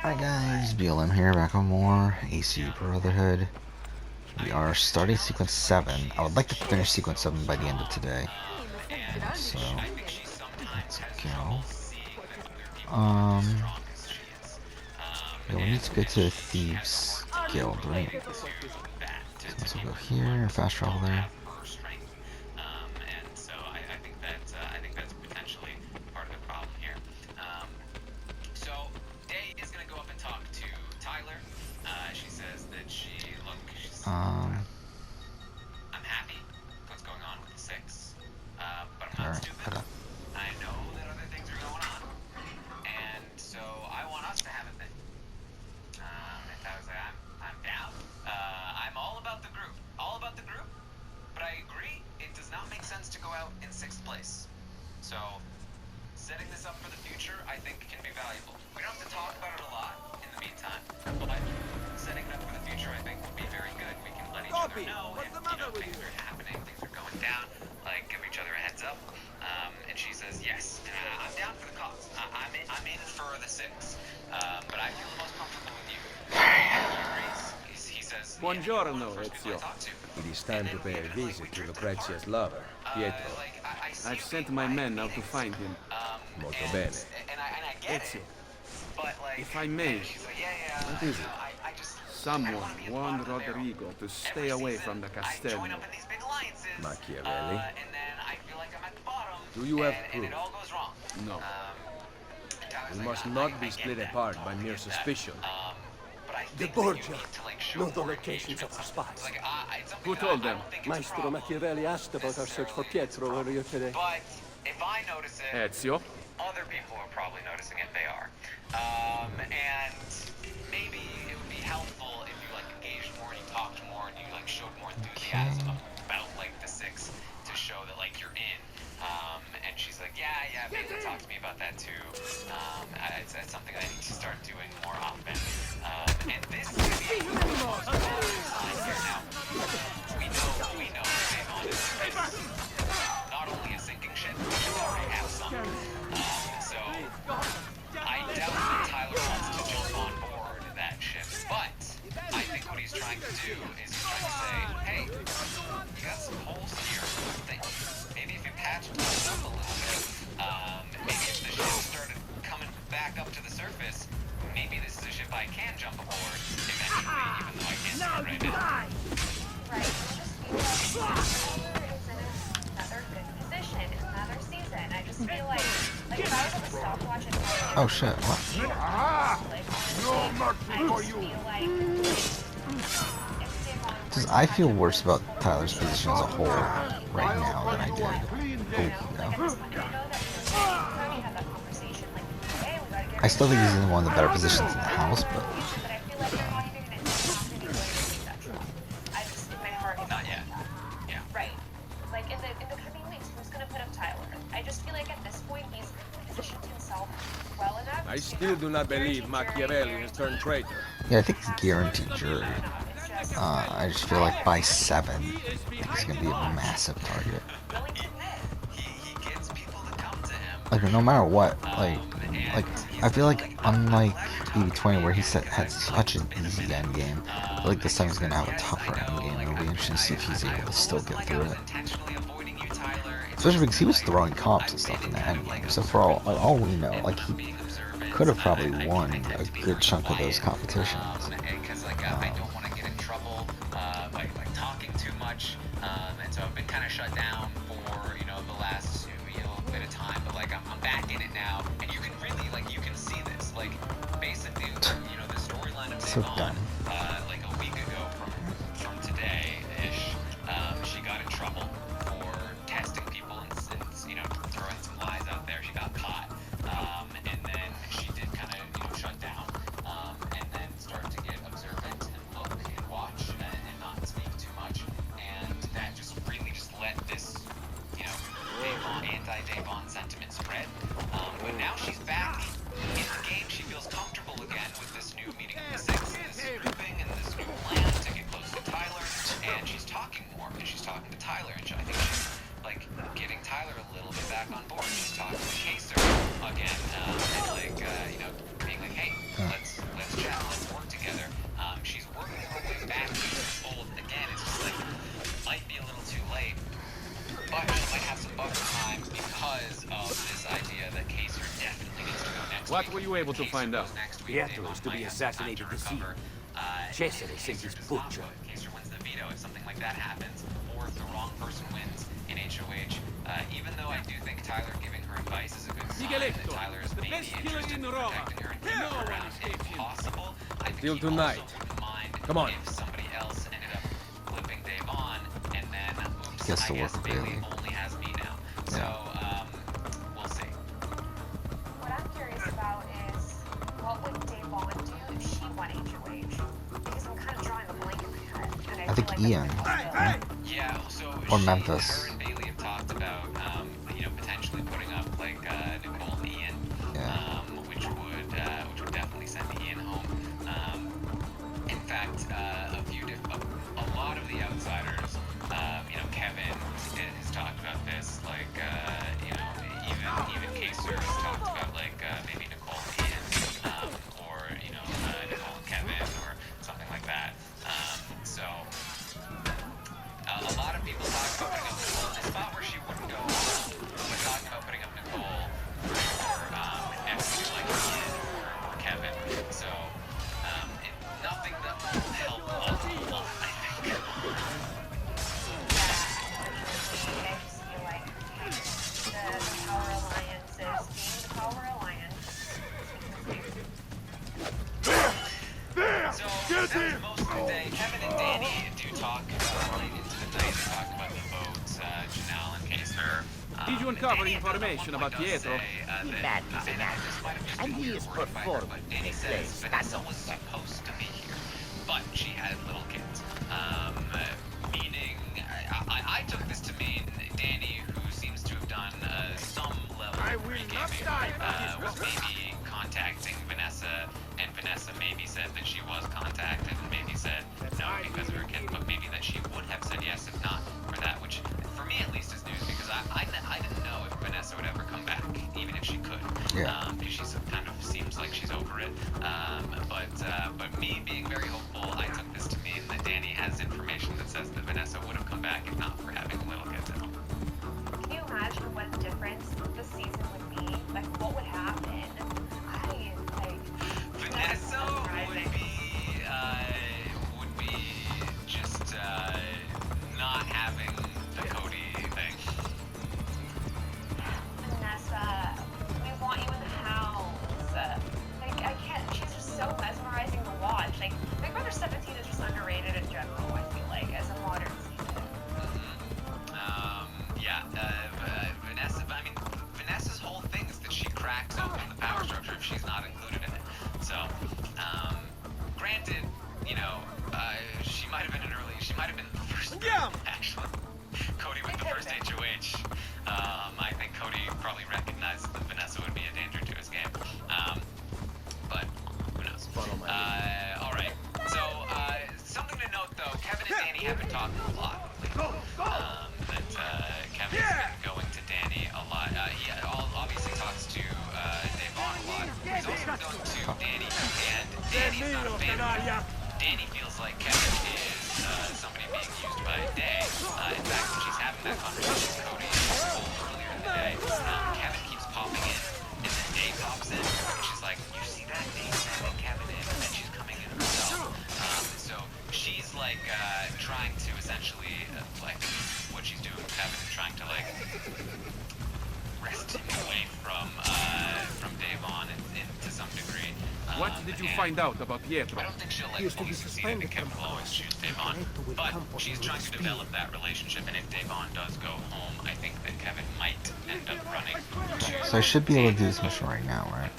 Hi guys, BLM here, back on more AC Brotherhood. We are starting sequence 7. I would like to finish sequence 7 by the end of today. So, let's go. Yeah, we need to go to the Thieves Guild, right? So we'll go here, fast travel there. Um, Alright, hold up. Buongiorno, Ezio. It is time to pay a visit to Lucrezia's lover, Pietro. I've sent my men out to find him. Molto bene. Ezio, if I may, What is it? someone warned Rodrigo to stay away from the Castello. Machiavelli? Do you have proof? No. We must not be split apart by mere suspicion. The Borgia know the locations of our spies. Who told them? Maestro Machiavelli asked about our search for Pietro earlier today. But if I notice it, Ezio? other people are probably noticing it. They are. And maybe it would be helpful if you engaged more and you talked more and you showed more enthusiasm about the six to show that you're in. And she's like, yeah, Bailey talked to me about that too. It's something I need to start doing more often. And this is the most time here now. We know Avon is not only a sinking ship, but we already have some. So I doubt that Tyler wants to jump on board that ship, but I think what he's trying to do is he's trying to say, hey, you got some holes here. Maybe if you patch those up a little bit, maybe if the ship started coming back up to the surface, maybe this is a ship I can jump aboard eventually, even though I can't do it right now. Right. Another good position in another season. I just feel like if I was on the stopwatch and Oh shit, what? I feel worse about Tyler's position as a whole right now than I did a week ago. I still think he's in one of the better positions in the house, but Not yet. Yeah. Right. In the coming weeks, who's gonna put up Tyler? I just feel like at this point he's positioned himself well enough. I still do not believe Machiavelli has turned traitor. yeah, I think he's guaranteed jury. I just feel like by 7, he's gonna be a massive target. He gets people to come to him. No matter what, I feel like unlike 80-20 where he had such an easy end game, I feel like this time he's gonna have a tougher end game. It'll be interesting to see if he's able to still get through it. Especially because he was throwing comps and stuff in the end game. So for all we know, he could have probably won a good chunk of those competitions. Because I don't want to get in trouble by talking too much, and so I've been kind of shut down for the last bit of time. But I'm back in it now, and you can really you can see this basically the storyline of So Devon, dumb. a week ago from today ish, she got in trouble for testing people and throwing some lies out there. She got caught, and then she did kind of shut down, and then start to get observant and look and watch and not speak too much, and that just really just let this anti-Davon sentiment spread. But now she's back in the game. She feels comfortable again with this new meeting of the six, and this grouping, and this new plan to get close to Tyler. And she's talking more, and she's talking to Tyler, and I think she's getting Tyler a little bit back on board. She's talking to Kaser again, and being hey, let's you able to find out? Pietro is to be assassinated this evening. Cesare says he's butcher. Kaiser wins the veto if something like that happens, or if the wrong person wins in HOH. Even though I do think Tyler giving her advice is a good sign that Tyler is maybe interested in protecting her and keeping her around if possible. I think Till he tonight. also wouldn't mind Come on. if somebody else ended up flipping Dave on, and then oops, He has to I guess work with Bailey Bailey. only has me now. So we'll see. What I'm curious about is what would Davon do if she won HOH? Because I'm kind of drawing a blank in my head. And I think feel like Ian. that's Yeah, so Or she, Memphis. her and Bailey have talked about, potentially putting up like Nicole and Ian, Yeah. which would definitely send Ian home. In fact, a lot of the outsiders, Kevin has talked about this, like, even Kaiser has talked about like maybe Nicole and Ian, or Nicole and Kevin, or something like that. So. A lot of people talk about putting up Nicole in a spot where she wouldn't go. We're talking about putting up Nicole or next to like Ian or Kevin. So nothing that will help a lot, I think. I just feel like the Power Alliance is being the Power Alliance. So that's most of the day. Kevin and Danny do talk late into the night. They talk about the votes, Janelle and Kaiser. Did you uncover information about Pietro? Man is an actor, and he is performing in a place Vanessa was supposed to be here, but she had little kids. Meaning, I took this to mean Danny, who seems to have done some level of pre-gaming, was maybe contacting Vanessa, and Vanessa maybe said that she was contacted, and maybe said no because of her kid, but maybe that she would have said yes if not for that, which for me at least is news, because I didn't know if Vanessa would ever come back, even if she could. Yeah. Because she kind of seems like she's over it. But me being very hopeful, I took this to mean that Danny has information that says that Vanessa would have come back if not for having little kids at home. Can you imagine what difference this season would be? Like, what would happen? Vanessa would be just not having the Cody thing. Vanessa, we want you in the house. I can't, she's just so mesmerizing to watch. Like, Big Brother 17 is just underrated in general, I feel like, as a modern season. Vanessa's whole thing is that she cracks open the power structure if she's not included in it. So, granted, she might have been the first person, actually. Cody with the first HOH. I think Cody probably recognized that Vanessa would be a danger to his game. But who knows? Alright. So, something to note though, Kevin and Danny have been talking a lot lately. Kevin's been going to Danny a lot. He obviously talks to Davon a lot. He's also going to Danny, and Danny's not a fan of him. Danny feels like Kevin is somebody being used by Day. In fact, when she's having that conversation with Cody earlier in the day, Kevin keeps popping in, and then Day pops in, and she's like, "You see that? Day's sending Kevin in," and then she's coming in herself. So she's like trying to essentially like what she's doing with Kevin is trying to like wrest him away from Davon to some degree. What did you find out about Pietro? I don't think she'll He is to fully be succeed. I think suspended Kevin from will always class. choose Davon. Corretto will But come for she's him trying with to speed. develop that relationship, and if Davon does go home, I think that Kevin might end up running to... So I should be able to do this mission right now, right?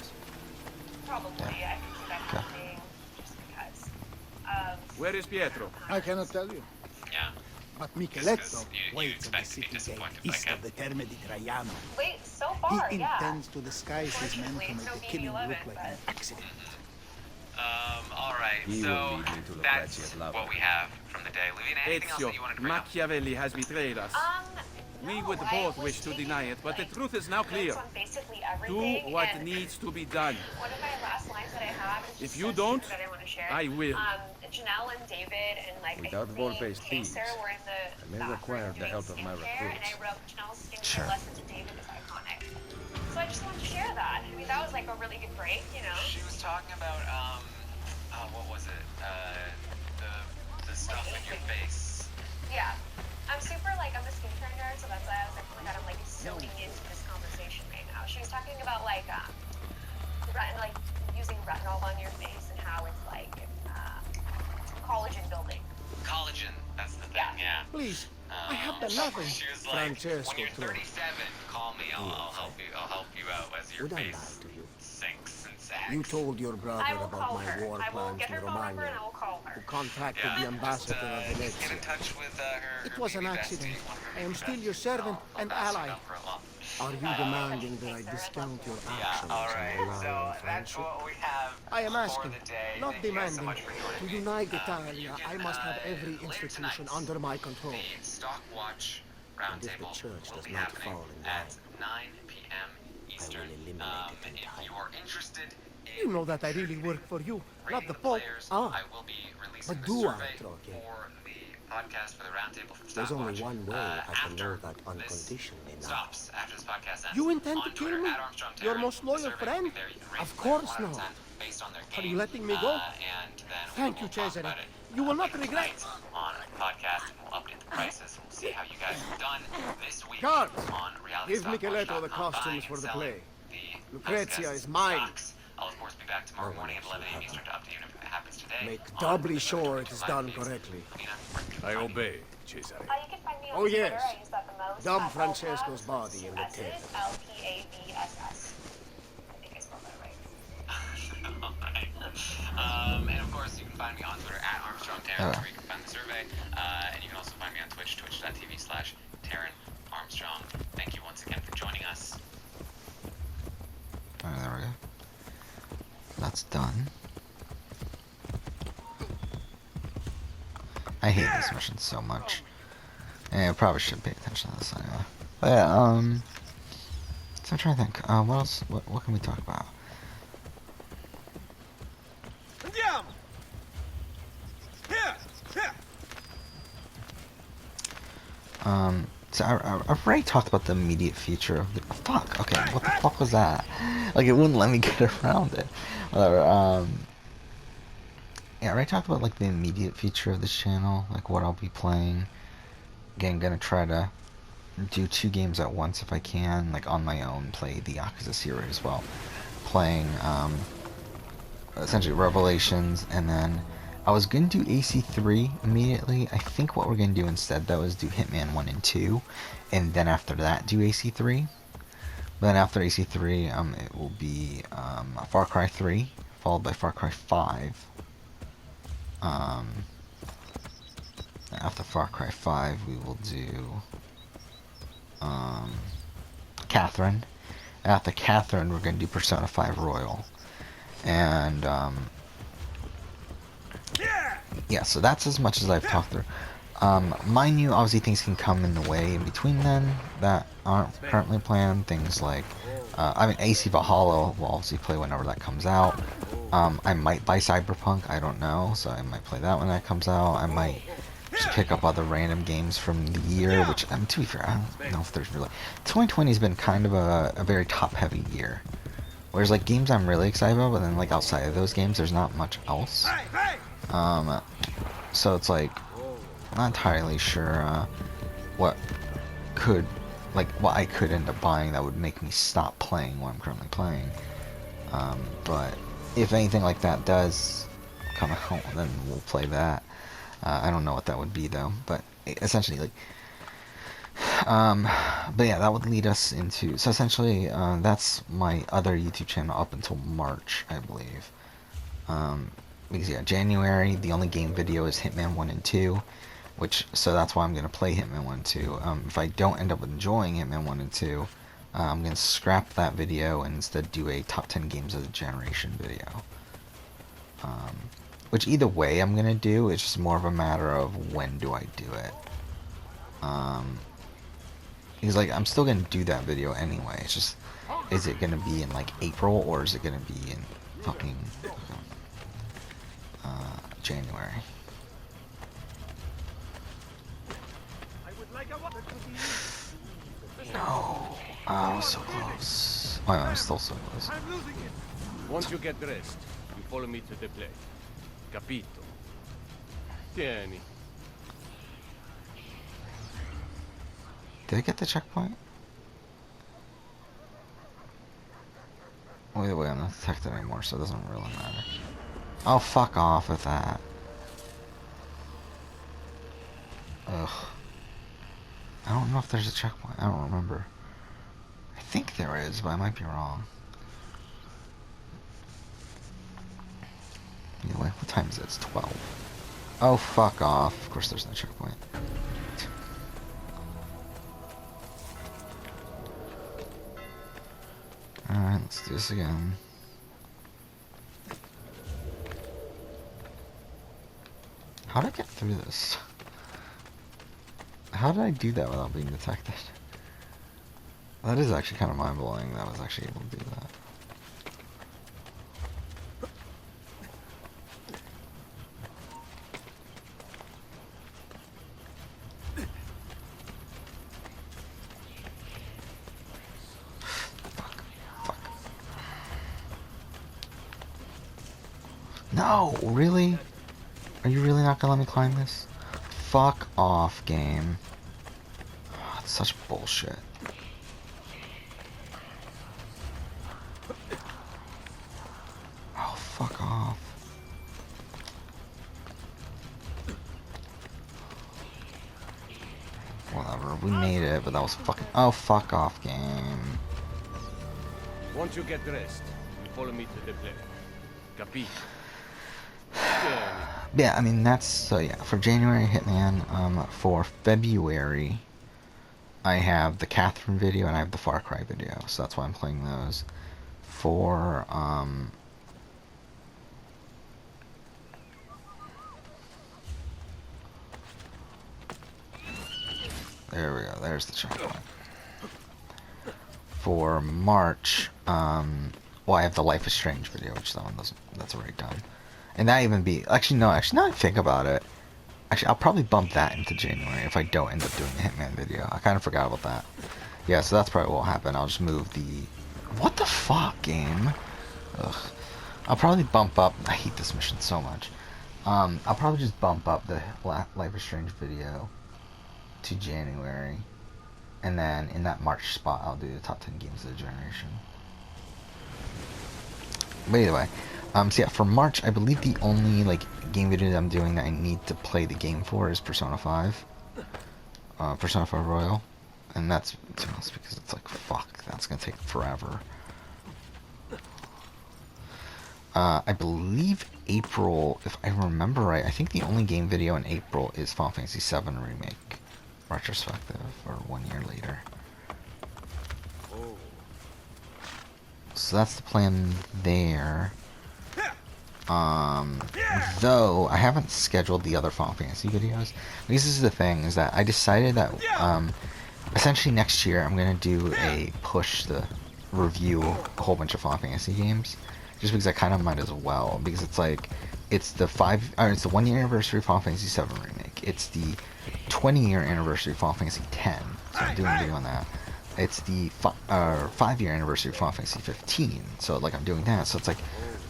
Probably, I can see that happening, just because. Where is Pietro? I cannot tell you. Yeah. But Just 'cause Micheletto you waits on the expect to be city disappointed gate if I east can. of the Terme di Traiano. Wait, so He far, yeah. intends to disguise his men to Fortunately, make no the killing BB-11, look like an but- accident. Alright, He will so lead me to that's Lucrezia's love. what we have from the day. Levina, anything else Ezio, that you wanted to bring up? Machiavelli has betrayed us. We No, would I both was wish to taking, deny it, but the like, truth is now notes clear. on basically Do everything, what and needs to be done. one of my last lines that I have is If just you so don't, stupid that I want to share. I will. Janelle and David and like Without I Volpe's think thieves, Kaiser were in the I may bathroom require the doing help of my skincare, and I recruits. wrote Janelle's skincare Sure. lesson to David is iconic. So I just wanted to share that. I mean, that was like a really good break, you know? She was talking about, what was it? The stuff in your face. Yeah. I'm super, like, I'm a skincare nerd, so that's why I was like, oh my god, I'm, like, soaking into this conversation right now. She was talking about, like, using retinol on your face and how it's, like, collagen building. Collagen, that's the thing, yeah. Please, I have done nothing. She was like, Francesco, when you're Tro. 37, call me, I'll help you. I'll help you out as your Would I lie face to you? sinks and sags. You told your brother I will about call my her. war I will plans get her in phone number and Romagna, I will call her. who contacted Yeah, the ambassador of just get in Venezia. touch with her. It was an accident. I am still your servant and ally. Are you demanding that I discount your actions Alright, and rely so on that's friendship? what we have I am for asking, the day. not Thank you guys so demanding. much for To joining me. unite You Italia, can, I must have every later institution tonight, under my control. The Stock Watch And if the Roundtable church will does be not happening fall in at line, 9 p.m. Eastern. eliminate it If entirely. you are interested in You know that I really work for you, not rating the the Pope. players, Ah, I will be releasing but the do I, survey Troche? for the podcast for the Roundtable from There's only Stopwatch, one way I can after know that this unconditionally now. stops, after this podcast ends. You intend on to kill Twitter, me? @ArmstrongTerran. Your most The loyal survey will be friend? there. You can rate Of the player course 1 out of not. 10 based on their Are game. you letting me go? And then Thank we'll you, talk Cesare. about it, You will not later regret. tonight on a podcast, and we'll update the prices. We'll see how you guys have done this week Guards, on give Micheletto the realitystockwatch.com, costumes buying for and the selling play. the Lucrezia House is Guest mine. stocks. I'll of course be back tomorrow morning at 11 a.m. Eastern to update you if it happens today. Make on doubly the sure it 22 is live done feeds. correctly. Nina, where can you I find me? obey, Cesare. You can find me on Oh, Twitter. yes. I use that the most. Dumb at Francesco's Alpabs, body in the S's, tail. L-P-A-B-S-S. I think I spelled that right. Alright. And of course, you can find me on Twitter @ArmstrongTerran, where you can find the survey. And you can also find me on Twitch, twitch.tv/TerranArmstrong. Thank you once again for joining us. Alright, there we go. That's done. I hate this mission so much. Yeah, I probably should pay attention to this anyway. But yeah, so I'm trying to think. What else? What can we talk about? Andiamo! Here! Here! So I've already talked about the immediate future of the fuck. Okay, what the fuck was that? Like, it wouldn't let me get around it. Whatever. Yeah, I already talked about like the immediate future of this channel, like what I'll be playing. Again, gonna try to do 2 games at once if I can, like on my own. Play the Yakuza series as well, playing essentially Revelations, and then I was gonna do AC3 immediately. I think what we're gonna do instead though is do Hitman 1 and 2, and then after that do AC3. But then after AC3, it will be Far Cry 3, followed by Far Cry 5. After Far Cry 5, we will do Catherine. After Catherine, we're gonna do Persona 5 Royal, and yeah, so that's as much as I've talked through. Mind you, obviously things can come in the way in between then that aren't currently planned. Things like, I mean, AC Valhalla will obviously play whenever that comes out. I might buy Cyberpunk, I don't know, so I might play that when that comes out. I might just pick up other random games from the year, which, to be fair, I don't know if there's really... 2020 has been kind of a very top-heavy year. Whereas, like, games I'm really excited about, but then, like, outside of those games, there's not much else. So it's like, I'm not entirely sure what I could end up buying that would make me stop playing what I'm currently playing. But if anything like that does come out, then we'll play that. I don't know what that would be though, but essentially, like, but yeah, that would lead us into, so essentially, that's my other YouTube channel up until March, I believe. Because yeah, January, the only game video is Hitman 1 and 2, so that's why I'm going to play Hitman 1 and 2. If I don't end up enjoying Hitman 1 and 2, I'm going to scrap that video and instead do a top 10 games of the generation video. Which either way I'm going to do, it's just more of a matter of when do I do it. Because like, I'm still going to do that video anyway, it's just, is it going to be in like April or is it going to be in fucking January? No, I was so close. Oh, yeah, I'm still so close. Once you get dressed, you follow me to the plane. Capito? Tieni. Did I get the checkpoint? Wait, I'm not detected anymore, so it doesn't really matter. Oh, fuck off with that. Ugh. I don't know if there's a checkpoint. I don't remember. I think there is, but I might be wrong. Anyway, what time is it? It's 12. Oh, fuck off. Of course there's no checkpoint. Alright, let's do this again. How did I get through this? How did I do that without being detected? That is actually kind of mind-blowing that I was actually able to do that. No, really? Are you really not gonna let me climb this? Fuck off, game. Oh, it's such bullshit. Oh, fuck off. Whatever, we made it, but that was fucking... Oh, fuck off, game. Once you get dressed, you follow me to the plane. Capito? Tieni. Yeah, I mean, that's... So, yeah, for January Hitman, for February, I have the Catherine video and I have the Far Cry video, so that's why I'm playing those. For, there we go, there's the checkpoint. For March, well, I have the Life is Strange video, which that one doesn't, that's already done. And that even be, actually, no, now I think about it, actually, I'll probably bump that into January if I don't end up doing the Hitman video. I kind of forgot about that. Yeah, so that's probably what will happen. I'll just move the... What the fuck, game? Ugh. I'll probably bump up... I hate this mission so much. I'll probably just bump up the Life is Strange video to January. And then in that March spot, I'll do the top 10 games of the generation. But anyway, so yeah, for March, I believe the only like game video that I'm doing that I need to play the game for is Persona 5. Persona 5 Royal. And that's, to be honest, because it's like, fuck, that's gonna take forever. I believe April, if I remember right, I think the only game video in April is Final Fantasy VII Remake Retrospective, or 1 year later. So that's the plan there. Though I haven't scheduled the other Final Fantasy videos. Because this is the thing, is that I decided that essentially next year I'm gonna do a push the review a whole bunch of Final Fantasy games, just because I kind of might as well, because it's like it's the 1 year anniversary of Final Fantasy VII Remake. It's the 20-year anniversary of Final Fantasy X, so I'm doing a video on that. It's the 5-year anniversary of Final Fantasy 15, so like I'm doing that. So it's like,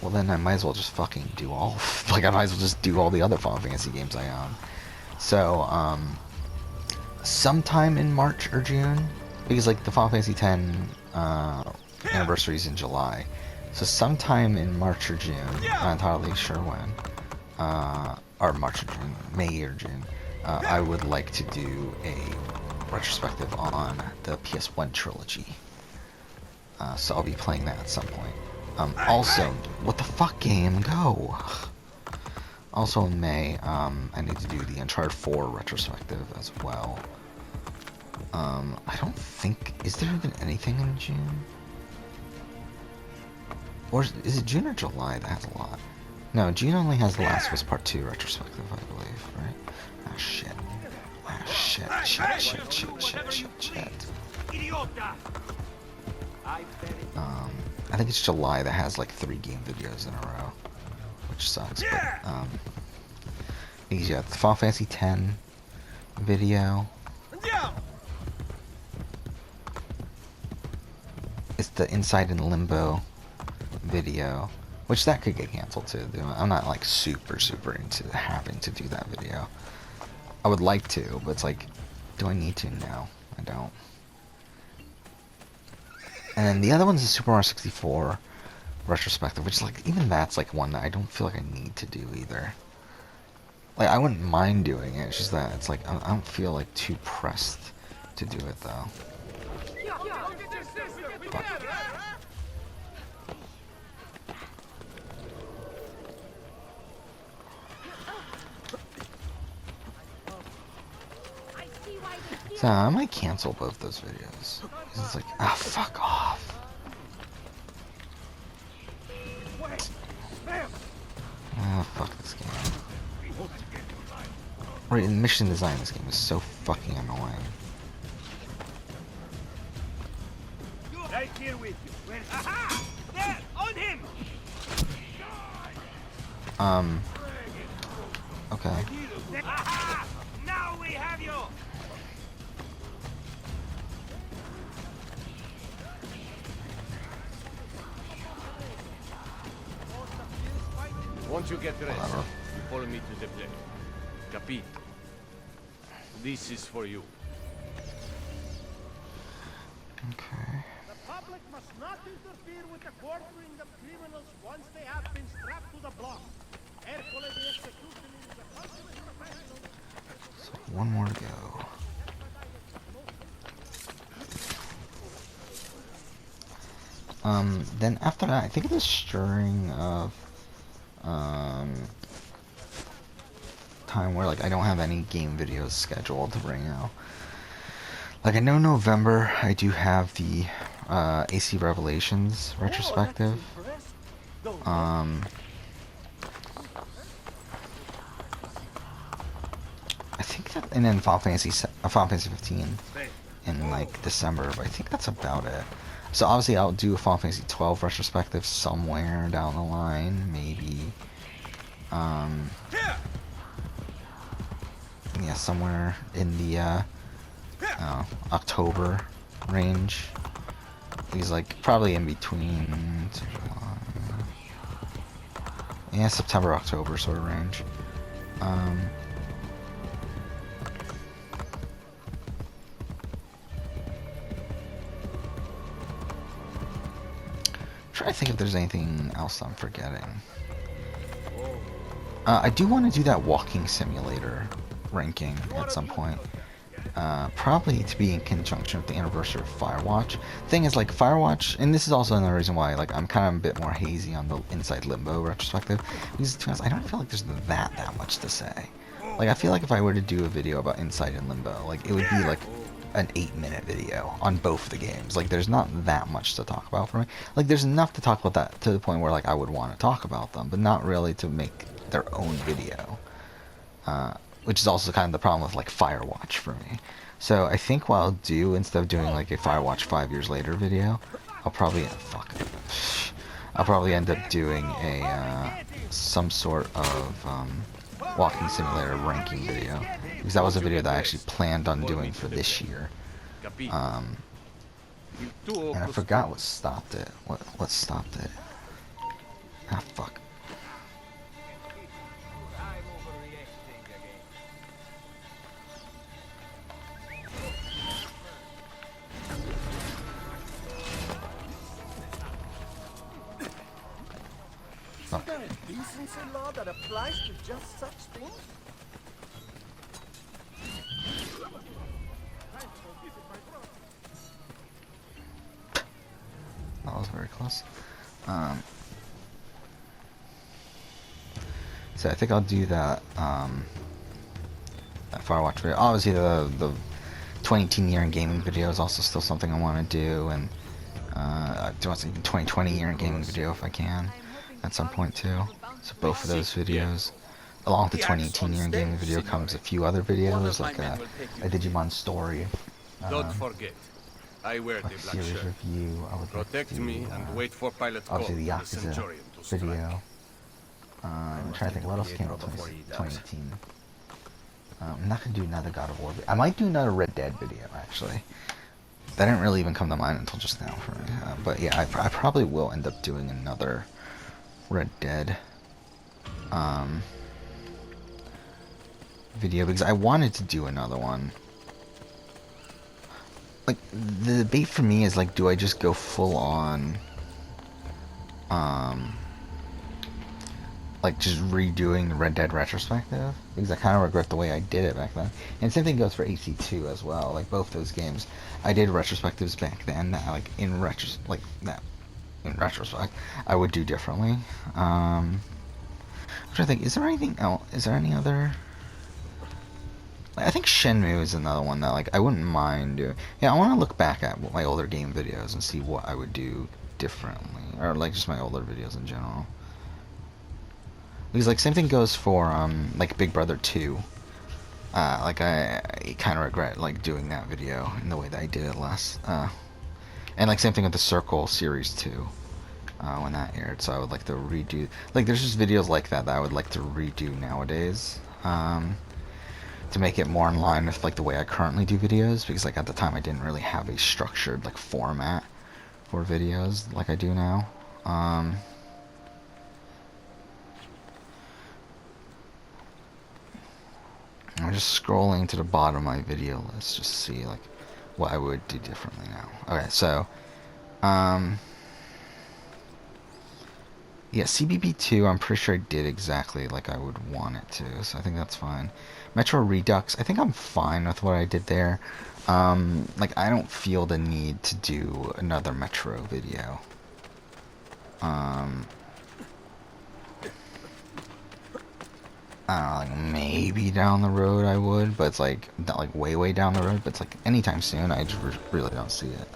well then I might as well just fucking do all, like I might as well just do all the other Final Fantasy games I own. So sometime in March or June, because like the Final Fantasy X anniversary is in July, so sometime in March or June, not entirely sure when, or March or June, May or June, I would like to do a retrospective on the PS1 trilogy. So I'll be playing that at some point. Also, what the fuck, game? Go! Also in May, I need to do the Uncharted 4 retrospective as well. I don't think... Is there even anything in June? Or is it June or July that has a lot? No, June only has The Last of Us Part 2 retrospective, I believe, right? Ah, shit. Ah, shit. I think it's July that has like 3 game videos in a row, which sucks, but, because yeah, the Final Fantasy X video. It's the Inside and Limbo video, which that could get canceled too. I'm not like super into having to do that video. I would like to, but it's like, do I need to? No, I don't. And then the other one's the Super Mario 64 retrospective, which like even that's like one that I don't feel like I need to do either. Like I wouldn't mind doing it. It's just that it's like I don't feel like too pressed to do it though. Fuck. So I might cancel both those videos. It's like, ah, fuck off. Oh, fuck this game. Right, and mission design in this game is so fucking annoying. Right here with you. Aha! There, on him. Okay. Aha! Now we have you. Once you get rest, Whatever. you follow me to the plane. Capito. This is for you. Okay. The public must not interfere with the quartering of criminals once they have been strapped to the block. Carefully, the execution is a consummate professional. So one more to go. Then after that, I think it is string of time where like I don't have any game videos scheduled right now. Like I know November I do have the AC Revelations retrospective. I think that, and then Final Fantasy 15 in like December, but I think that's about it. So obviously I'll do a Final Fantasy 12 retrospective somewhere down the line, maybe. Yeah, somewhere in the October range. He's like probably in between yeah, September, October sort of range. Try to think if there's anything else I'm forgetting. I do want to do that walking simulator ranking at some point. Probably to be in conjunction with the anniversary of Firewatch. Thing is, like, Firewatch, and this is also another reason why, like, I'm kind of a bit more hazy on the Inside Limbo retrospective, because to be honest, I don't feel like there's that much to say. Like, I feel like if I were to do a video about Inside and Limbo, like, it would be like an 8-minute video on both the games. Like, there's not that much to talk about for me. Like, there's enough to talk about that to the point where, like, I would want to talk about them, but not really to make their own video. Which is also kind of the problem with, like, Firewatch for me. So I think what I'll do, instead of doing, like, a Firewatch 5 years later video, I'll probably end up doing a, some sort of, walking simulator ranking video. Because that was a video that I actually planned on doing for this year. And I forgot what stopped it. What stopped it? Ah, fuck. Is there a decency law that applies to just such things? That was very close. So I think I'll do that, that Firewatch video. Obviously the 2018 year in gaming video is also still something I want to do, and do want to do 2020 year in gaming video if I can at some point too. So both of those videos, along with the 2018 year in gaming video, comes a few other videos like a Digimon story. Don't forget, I wear the Like black series shirt. review. I would Protect like to me do, and wait for pilot obviously the call, Yakuza Centurion to strike. video. I'm trying to think what else came out in 2018. I'm not gonna do another God of War. I might do another Red Dead video actually. That didn't really even come to mind until just now for me. But yeah, I probably will end up doing another Red Dead video because I wanted to do another one. Like, the debate for me is like, do I just go full on like just redoing the Red Dead retrospective, because I kind of regret the way I did it back then. And same thing goes for AC2 as well. Like both those games, I did retrospectives back then that like in retrospect I would do differently. I'm trying to think, is there anything else? Is there any other? I think Shenmue is another one that like I wouldn't mind doing. Yeah, I want to look back at my older game videos and see what I would do differently, or like just my older videos in general. Because like same thing goes for like Big Brother 2. Like I kind of regret like doing that video in the way that I did it last. And like same thing with the Circle series 2 when that aired. So I would like to redo. Like there's just videos like that I would like to redo nowadays. To make it more in line with like the way I currently do videos, because like at the time I didn't really have a structured like format for videos like I do now. I'm just scrolling to the bottom of my video list just to see like what I would do differently now. Okay, so yeah, CBB2 I'm pretty sure I did exactly like I would want it to, so I think that's fine. Metro Redux, I think I'm fine with what I did there. Like I don't feel the need to do another Metro video. I don't know, like maybe down the road I would, but it's like not like way down the road, but it's like anytime soon. I just really don't see it.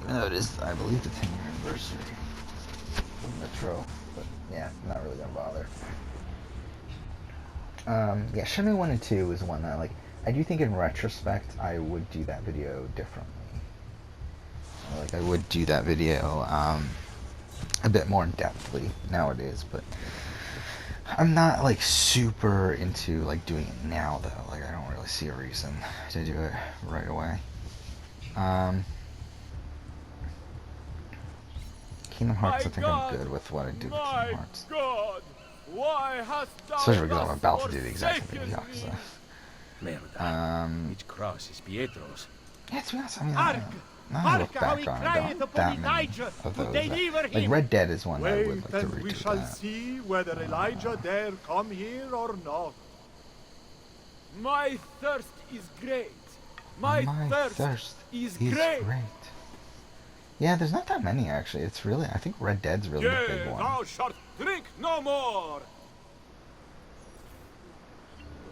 Even though it is, I believe, the 10-year anniversary of Metro, but yeah, not really gonna bother. Yeah, Shenmue 1 and 2 is one that like I do think in retrospect I would do that video differently. Like I would do that video a bit more in depthly nowadays, but I'm not like super into like doing it now though. Like I don't really see a reason to do it right away. Kingdom Hearts, I think I'm good with what I do with Kingdom Hearts. God, why hast thou Especially because I'm about to do the exact same thing with Yakuza. Merda, which cross is Pietro's? Yeah, to be honest, I mean, Hark! now I look Hark how back he on it, crieth I don't upon that many Elijah of to those. deliver Like him. Red Dead is one that I would Wait, like to and we redo shall that. see whether Elijah dare come here or not. My thirst is great. My thirst is great. Yeah, there's not that many actually. It's really, I think Red Dead's really the big one. Thou shalt drink no more.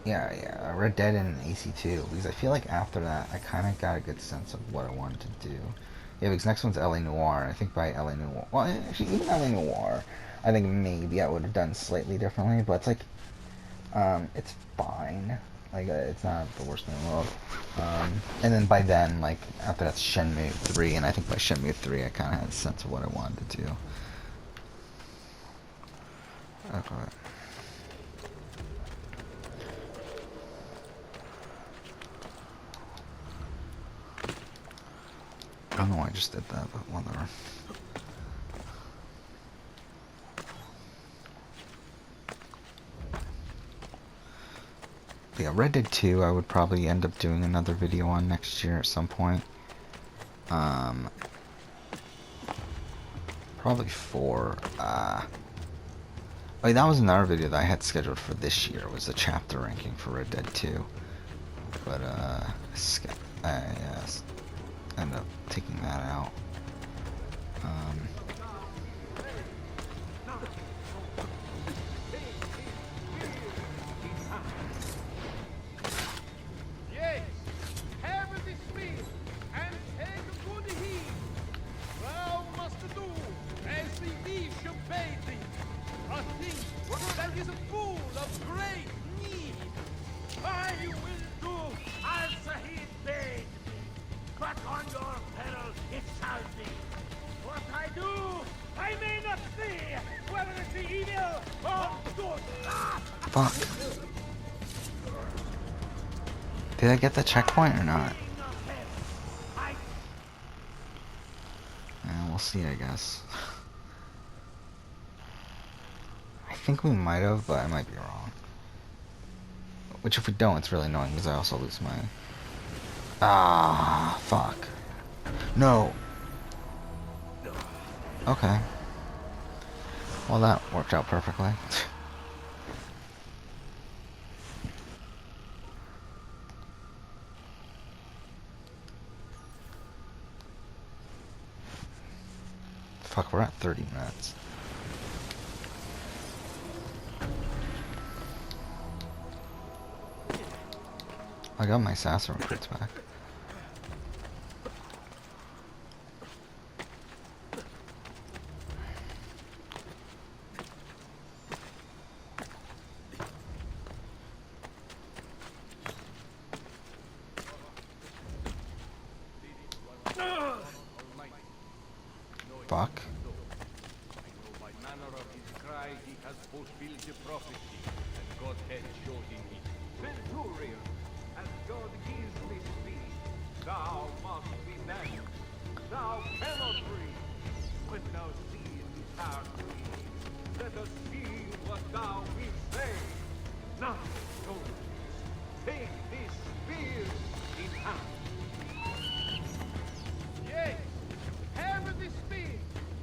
Yeah, Red Dead and AC2, because I feel like after that, I kind of got a good sense of what I wanted to do. Yeah, because next one's LA Noire, and I think by LA Noire, well, actually, even LA Noire, I think maybe I would have done slightly differently, but it's like, it's fine. Like, it's not the worst thing in the world. And then by then, like, after that's Shenmue 3, and I think by Shenmue 3, I kind of had a sense of what I wanted to do. Okay. I don't know why I just did that, but whatever. But yeah, Red Dead 2 I would probably end up doing another video on next year at some point. Probably 4. Oh, that was another video that I had scheduled for this year, was the chapter ranking for Red Dead 2. But I ended up taking that out. Yea, have this meal, and take good heed. Thou must do as the thee shall bade thee. A thing that is full of great need. I will do as he bade me, but on your peril it shall be. What I do, I may not see, whether it be evil or good. Fuck. Did I get the checkpoint or not? We'll see, I guess. I think we might have, but I might be wrong. Which, if we don't, it's really annoying because I also lose my. Ah, fuck. No. Okay. Well, that worked out perfectly. Fuck, we're at 30 minutes. I got my assassin recruits back. Fuck. By manner of his cry, he has fulfilled the prophecy that God had showed in him. Centurion, as God gives me speed, thou must be man. Thou cannot breathe. When thou seest his heart bleed, let us see what thou wilt say. Now, soldiers, take this spear in hand. Yes, have the speed,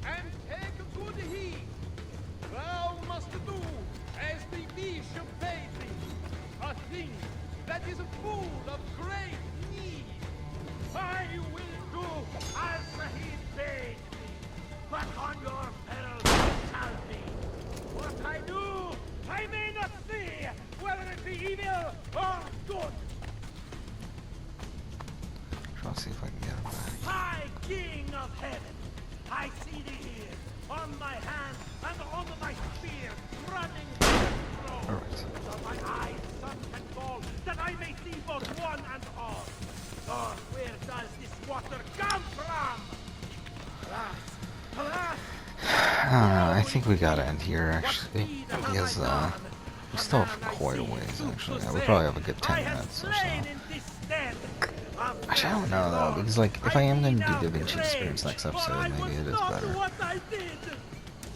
and take good heed. Thou must do as the bishop bade thee, a thing that is full of great need. I will do as he bade me, but on your peril it shall be. What I do, I may not see, whether it be evil or good. Try to see if I can get him back. High King of Heaven, I see thee here, on my hand and on my spear, running to the throne. Alright. So my eyes sun and fall, that I may see both one and all. Lord, where does this water come from? Alas, alas, I don't know, I think we gotta end here, actually. Because, we still have quite a ways, actually. Yeah, we probably have a good 10 minutes or so. Actually, I don't know, though, because, like, if I am gonna do Da Vinci Experience next episode, maybe it is better. What I did.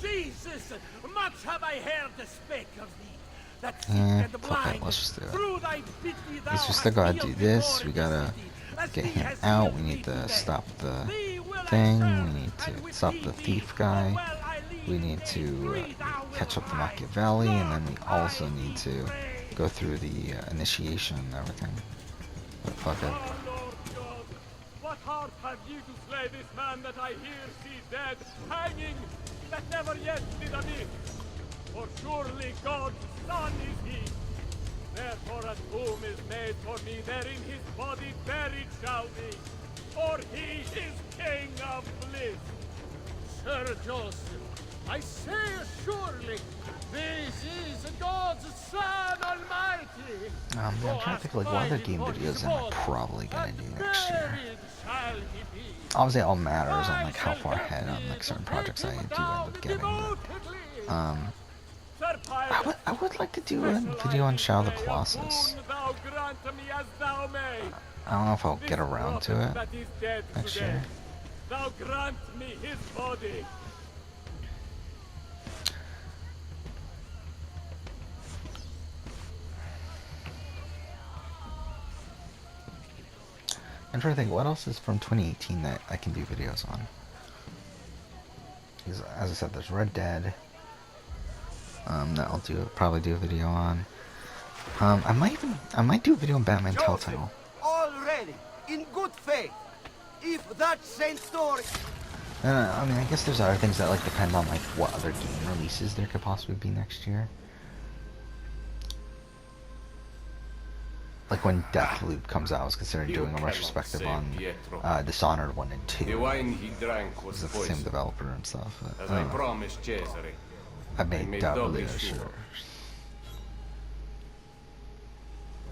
Jesus, much have I heard the spake of thee. That sick and Fuck blind, it, let's just do it. through thy pity thou Because we hast still gotta do healed this, before we gotta this city, as get thee him has out, healed we me need to today. stop the Thee will I thing, serve, we need and to with stop thee the be, thief for guy, well I lead we need thee, to free thou catch wilt up to ride. Machiavelli, and then we Lord, also I need thee to pray. go through the initiation and everything. But fuck it. Oh, Lord God, what heart have ye to slay this man that I here see dead, hanging, that never yet did amiss? For surely God's son is he. Therefore a tomb is made for me, therein his body buried shall be. For he is King of bliss. Sir Joseph, I say surely, this is God's Son Almighty. I'm trying to think, like, what other game videos am I probably gonna do next year? Obviously, it all matters on, like, how far ahead on, like, certain projects I do end up getting. But, I would like to do a video on Shadow of the Colossus. I don't know if I'll get around to it next year. Thou grant me his body. I'm trying to think, what else is from 2018 that I can do videos on? Because, as I said, there's Red Dead. That I'll probably do a video on. I might do a video on Batman Telltale. Already, in good faith. If that Saint story... I mean, I guess there's other things that, like, depend on, like, what other game releases there could possibly be next year. Like, when Deathloop comes out, I was considering doing a retrospective on Dishonored 1 and 2. The wine he drank was It's the same poison. developer and stuff. But, As I promised Cesare. I made made doubly doubly sure. sure.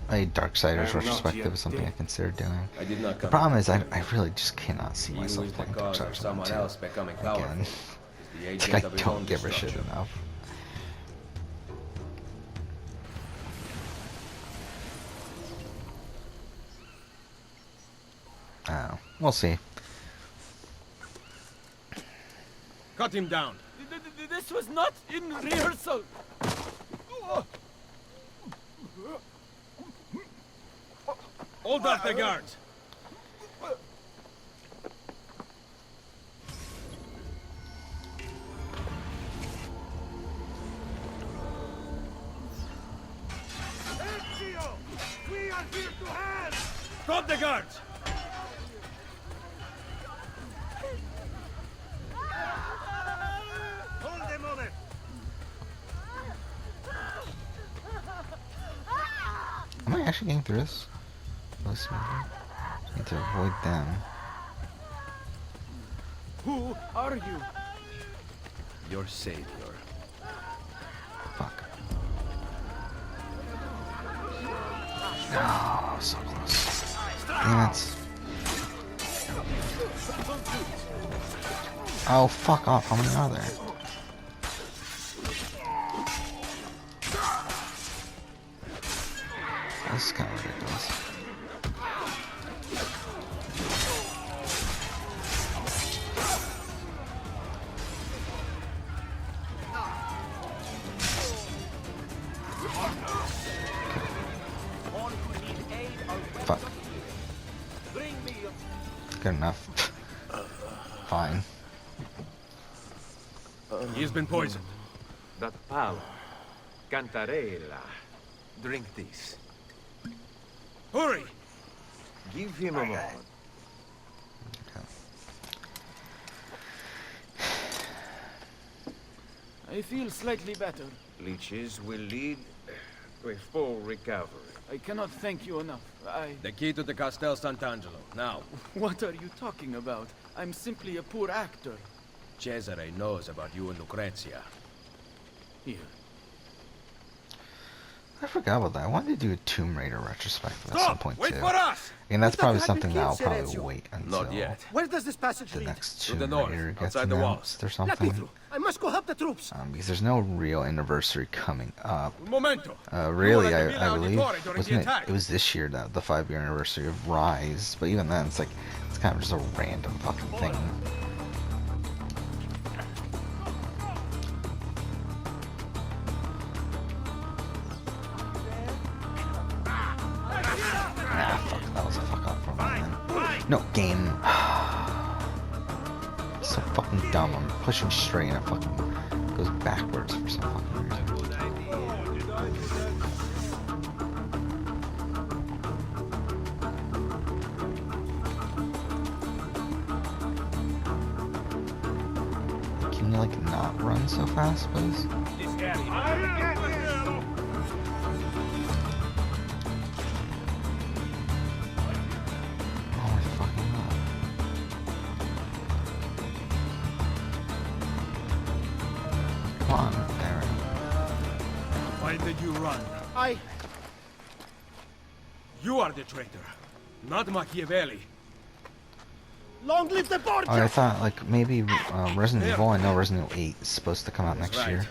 I Darksiders I am not retrospective yet is something I dead. considered doing. I did not The come. problem is, I really just cannot see He myself who is the playing cause of Darksiders 1 someone and else 2 becoming again. powerful. Is the It's agent like I of his own don't give a shit destruction. enough. I don't know. We'll see. Cut him down. This was not in rehearsal. Hold off the guards. We are here to help! Stop the guards! Hold a moment! Am I actually getting through this? Let's need to avoid them. Who are you? Your savior. Fuck. Oh, so close. Damn it. Oh, fuck off. How many are there? This is kind of ridiculous. Fuck. Good enough. Fine. He's been poisoned. That pal. Cantarella. Drink this. Hurry! Give him a moment. I feel slightly better. Leeches will lead to a full recovery. I cannot thank you enough. The key to the Castel Sant'Angelo. Now, What are you talking about? I'm simply a poor actor. Cesare knows about you and Lucrezia. Here. I forgot about that. I wanted to do a Tomb Raider retrospective at some point Wait too. for us! And that's What probably happened something here, that I'll probably Sergio? wait until Not yet. Where does this passage the lead? next To Tomb the north, Raider gets outside the walls. announced or Let me something. through. I must go help the troops. Because there's no real anniversary coming up. Un momento! Really, You were at the Villa I believe, Auditore during the wasn't it? attack. It was this year, that the 5-year anniversary of Rise. But even then, it's like it's kind of just a random fucking thing. Ah, fuck, that was a fuck up from my end. No, game. So fucking dumb. I'm pushing straight and it fucking goes backwards for some fucking reason. Can you like not run so fast, please? Oh my fucking god. Come on, there. Why did you run? You are the traitor, not Machiavelli. Long live the Borgia! Oh, I thought like maybe Resident Evil. I know Resident Evil 8 is supposed to come out next right. year.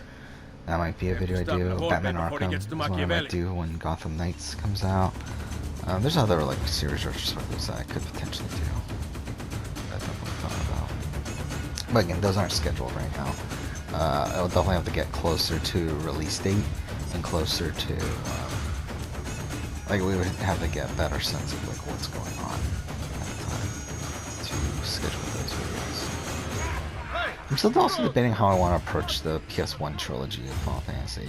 That might be a have to video I stop do. Napoleon Batman before he Arkham gets is to one I might Machiavelli. do when Gotham Knights comes out. There's other like series retrospectives that I could potentially do. That I definitely thought about. But again, those aren't scheduled right now. I'll definitely have to get closer to release date and closer to like we would have to get a better sense of like what's going on at the time to schedule those videos. I'm still also debating how I want to approach the PS1 trilogy of Final Fantasy.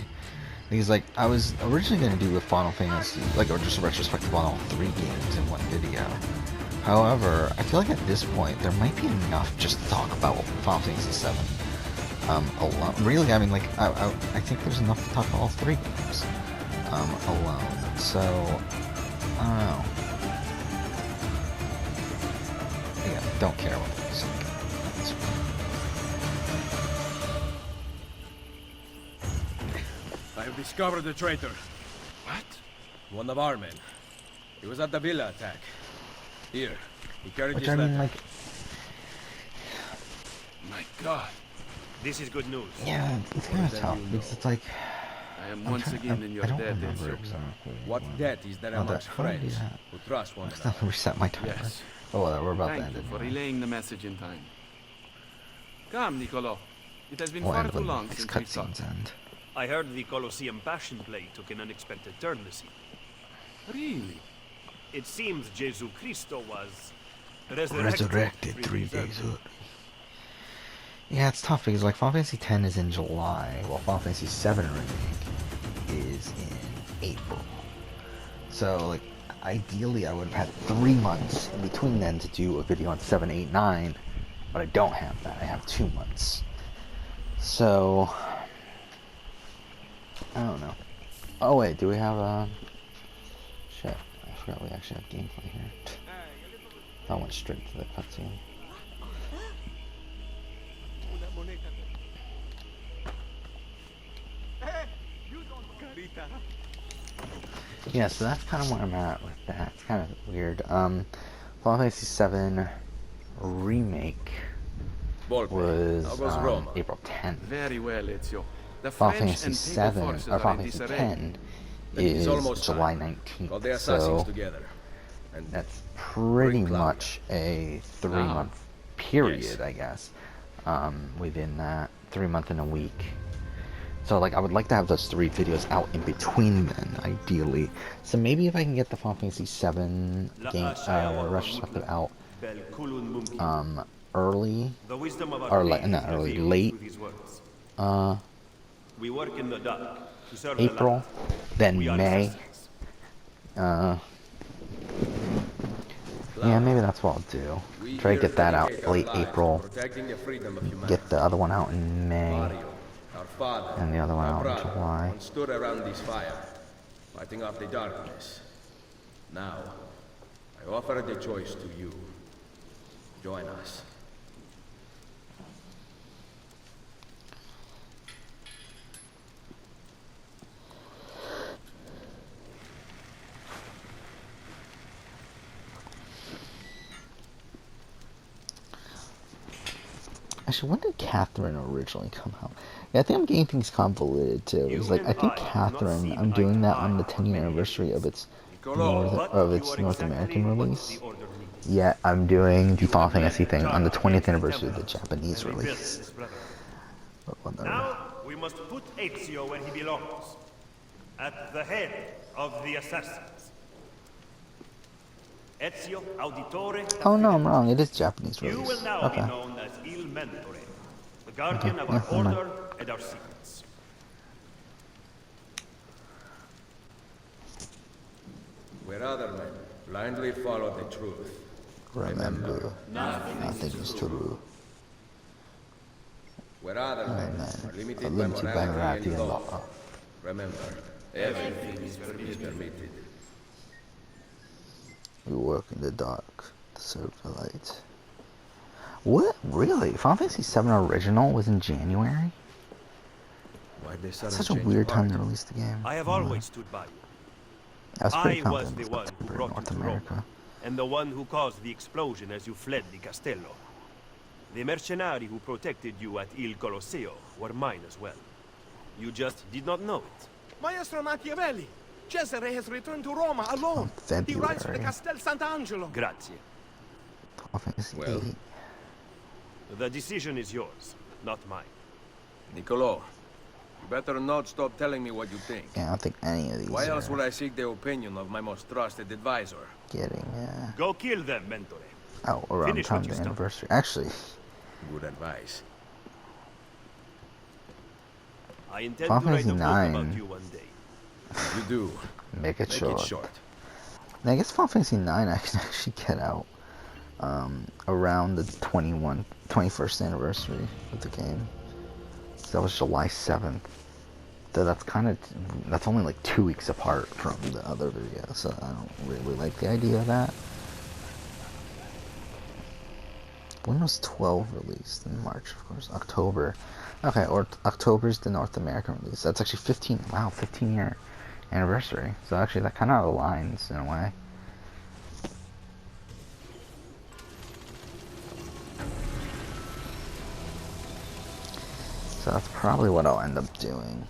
Because like I was originally going to do a Final Fantasy, like or just a retrospective on all 3 games in one video. However, I feel like at this point there might be enough just to talk about Final Fantasy 7 alone. Really, I mean, like I think there's enough to talk about all 3 games alone. So I don't know. Yeah, don't care what they say. I have discovered the traitor. What? One of our men. He was at the villa attack. Here, he carried Which this I mean, letter. like, My God. This is good news. yeah, it's kind of then tough you because know? it's like I am I'm once trying- again in your I don't debt, remember Ezio. exactly. What debt is there Oh, amongst how do I do friends that? who trust one I still have another? to reset my timer. Yes, Oh, well, we're about to Thank end you it. for Anyway. relaying the message in time. Come, Niccolo. It has been We'll far end too when the long next since we talked. cutscenes end. I heard the Colosseum Passion Play took an unexpected turn this evening. Really? It seems Jesu Cristo was Resurrected 3 days early. Yeah, it's tough because like Final Fantasy X is in July, while Final Fantasy VII Remake is in April. So like, ideally I would have had 3 months in between then to do a video on 7, 8, 9, but I don't have that. I have 2 months. So I don't know. Oh wait, do we have shit? I forgot we actually have gameplay here. I went straight to the cutscene. Yeah, so that's kind of where I'm at with that. It's kind of weird. Final Fantasy VII Remake was April 10th. Very well, Ezio. The Final French Fantasy and VII, Papal forces or are Final in Fantasy disarray. X is July 19th. So that's pretty much a 3-month period, I guess. Within that 3 month and a week. So like I would like to have those 3 videos out in between then, ideally. So maybe if I can get the Final Fantasy VII game retrospective out early, or like not early, late we work in the dark to serve April, then May. Yeah, maybe that's what I'll do. Try to get that out late April. Get the other one out in May. And the other one out in July. Stood around this fire, fighting off the darkness. Now, I offer the choice to you. Join us. Actually, when did Catherine originally come out? Yeah, I think I'm getting things convoluted too. It's like I think Catherine, I'm doing that on the 10-year anniversary of its North American release. Yet I'm doing the Final Fantasy thing on the 20th anniversary of the Japanese release. But whatever. Now we must put Ezio where he belongs, at the head of the assassins. Ezio Auditore. Oh no, I'm wrong. It is Japanese release. You will now Okay. be known as Il Mentore, the guardian of our order and our secrets. Where other men blindly follow the truth. Remember, nothing is true. Where other men are limited by Limited by morality and law. law. Remember, everything is permitted. We work in the dark to serve the light. What? Really? Final Fantasy VII Original was in January? That's such a weird time to release the game. I have always stood by you. I was pretty I was confident the it one was who September in brought you North to America. Rome, and the one who caused the explosion as you fled the Castello. The mercenari who protected you at Il Colosseo were mine as well. You just did not know it. Maestro Machiavelli! Cesare has returned to Roma alone. He rides for the Castel Sant'Angelo. Grazie. Final Fantasy Well. 8. The decision is yours, not mine. Niccolo, you better not stop telling me what you think. Yeah, I don't think any of these Why else are would I seek the opinion of my most trusted advisor? getting, Go kill them, Mentore. oh, around Finish time what of you the started. anniversary. Actually, Good advice. I intend Final to write a Fantasy book about 9. you one day. You do. make it Make short. it short. And I guess Final Fantasy 9 I can actually get out around the 21st anniversary of the game. So that was July 7th. So that's only like 2 weeks apart from the other video, so I don't really like the idea of that. When was 12 released? In March, of course. October. Okay, or October's the North American release. That's actually 15-year anniversary. So actually that kind of aligns in a way. So that's probably what I'll end up doing.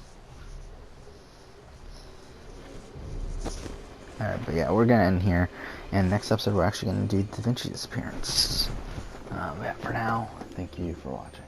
Alright, but yeah, we're gonna end here. And next episode, we're actually gonna do Da Vinci's appearance. Yeah, for now, thank you for watching.